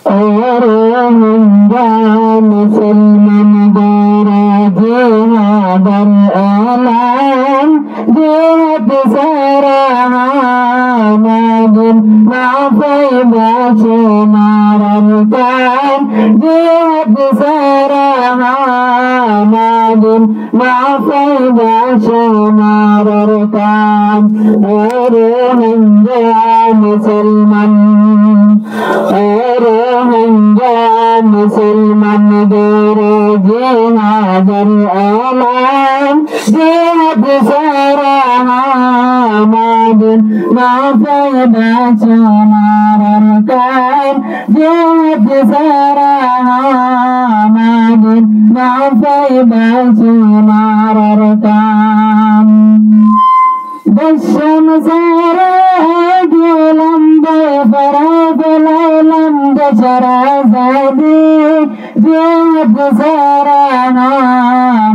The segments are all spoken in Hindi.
और मुसलमान गोरा जिहादर ऐलान देत सारा मादिन नाफै बाशो मारन कान देत सारा मादिन नाफै बाशो मारन कान और मुसलमान मुसलमान गोरे जिहादर ऐलान देत सारा मादिन नाफै बाशो मारन कान देत सारा मादिन नाफै बाशो मारन कान दशम सारे गेलम बेफराद लैलम दशरा ज़ादी देत सारा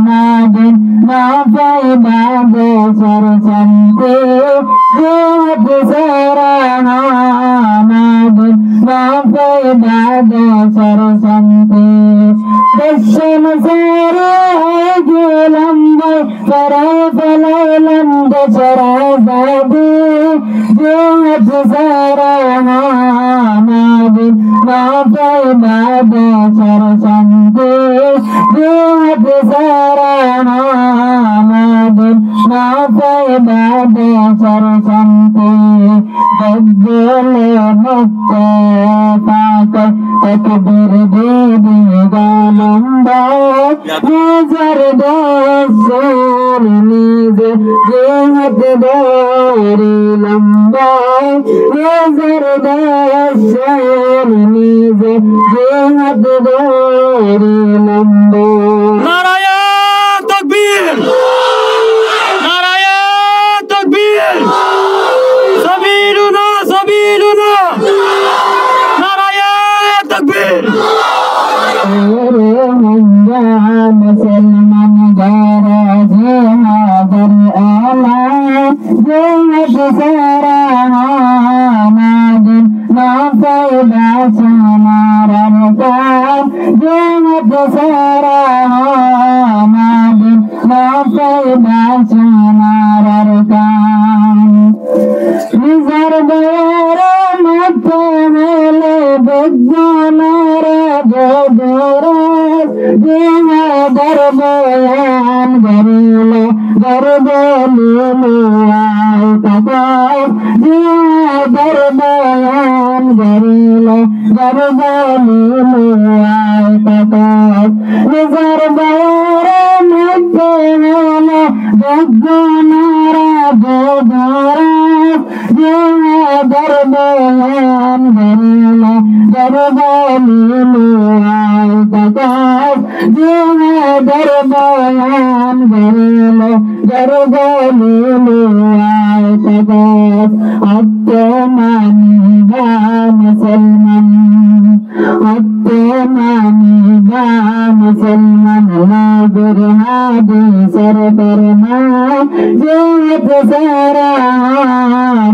मादिन नाफै बादे सरसंते देत सारा मादिन नाफै बादे सरसंते दशम सारे गेलम बेफराद लैलम दशरा ज़ादी देत सारा मादिन नाफै बादे सरसंते देत सारा मादिन नाफै बादे सरसंते बदले मुक्ते पाक तकबीर दे गालंदा नजर दसूर नीज जेहत दोरी लंबा नजर दसूर नीज जेहत दोरी लंबा नारायण तकबीर नारायण तकबीर सबीलुना सबीलुना नारायण तकबीर मुसलमान गोरा जिहादर ऐलान देत सारा मादिन नाफै बाशो मारन कान देत सारा मादिन नाफै बाशो मारन कान निजर दयारे मते हेले बेगनारा गोदरस जिहादर बयान गरिले गरबेली आय तकास जिहादर बयान गरिले गरबेली आय तकास निजर दयारे मते हेले बेगनारा गोदरस जिहादर बयान गरिले गरबेली आय तकास जिहादर बयान गरिले गरबेली आय तकास हत्ते मानिबा मुसलमान हत्ते मानिबा मुसलमान नाजुर हादी सर फरमान देत सारा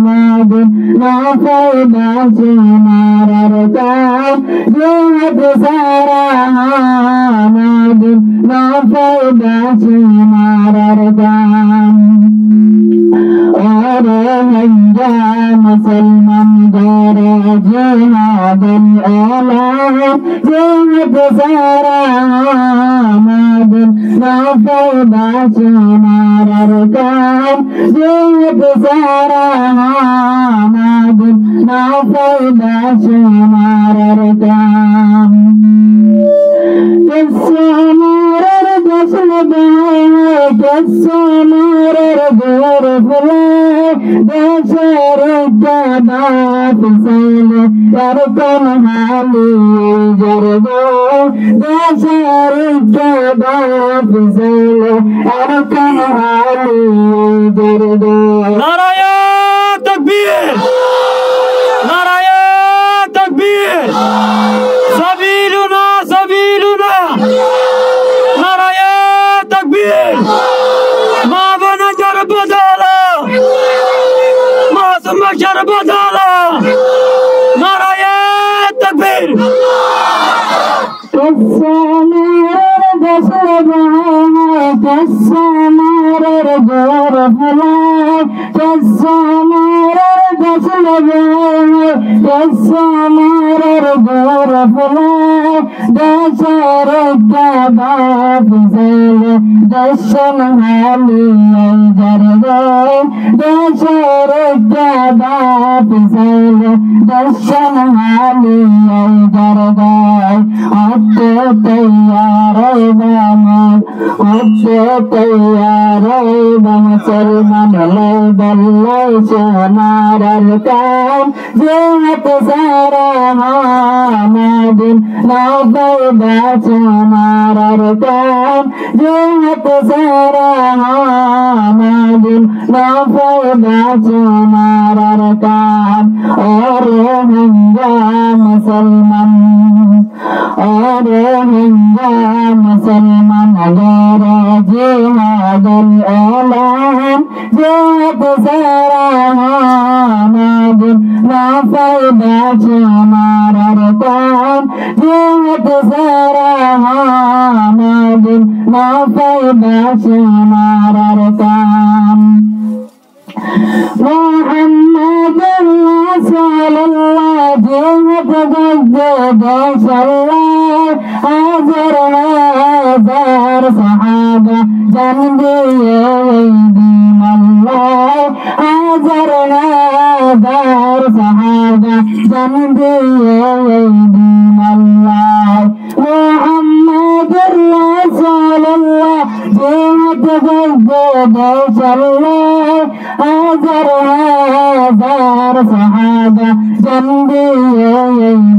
मादिन नाफै बाशो मारन कान देत सारा मादिन नाफै बाशो मारन कान और मुसलमान गोरा जिहादर ऐलान देत सारा मादिन नाफै बाशो मारन कान देत सारा मादिन नाफै बाशो मारन कान किस्से मारर दशन बाय किस्से मारर गोर फुले दशर बाप सैले करकन हाली जरगो दशर बाप सैले करकन हाली जरगो नारायण तकबीर नारायण तकबीर सबीलुना सबीलुना नारायण तकबीर माँ बना जर बदला माँ समझ जर बदला नारायण तकबीर Kasamarar dasle bahai, kasamarar gor bhalai, kasamarar dasle bahai, kasamarar gor bhalai, dasarga baap zale, dasan hali ay jargai, dasarga baap zale, dasan hali ay jargai. Atte tayyarai baman, atte tayyarai baman, Salman lai ballai sonaral kam, jehat sara hamadin, nabai ba sonaral kam, jehat sara hamadin, nabai ba sonaral kam, aur hangam Salman. और हिंदुस्तान मुसलमान अगर जिहादुल ऐलान जब सारा हामदिन नाफ़ायदा हमारा रकान जब सारा हामदिन नाफ़ायदा हमारा रकान Muhammad Rasulullah jihad gajjad sallallahu hazar hazar sahaba jandiye din Allah hazar hazar sahaba jandiye din Allah Muhammad Rasulullah jihad gajjad sallallahu hazar hazar sahaba jandiye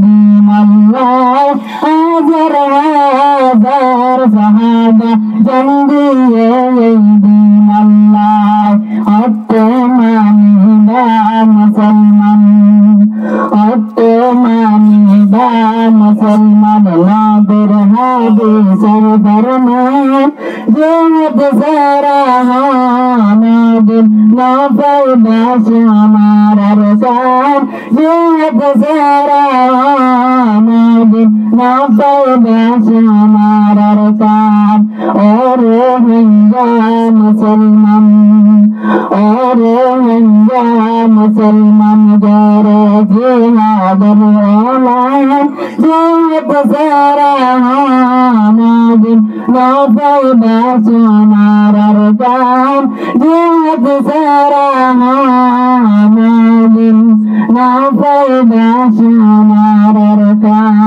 din Allah hazar hazar sahaba jandiye din Allah atte manida musalman atte manida musalman nadir hadis farman jihad sara hamadin नाफ़ायदा हमारा रकान जब सारा हामदिन नाफ़ायदा हमारा रकान और हंगाम मुसलमान और हंगाम मुसलमान गैर जिहादुल ऐलान जब सारा हामदिन नाफ़ायदा हमारा रकान जब सारा हामदिन नाफ़ायदा हमारा रकान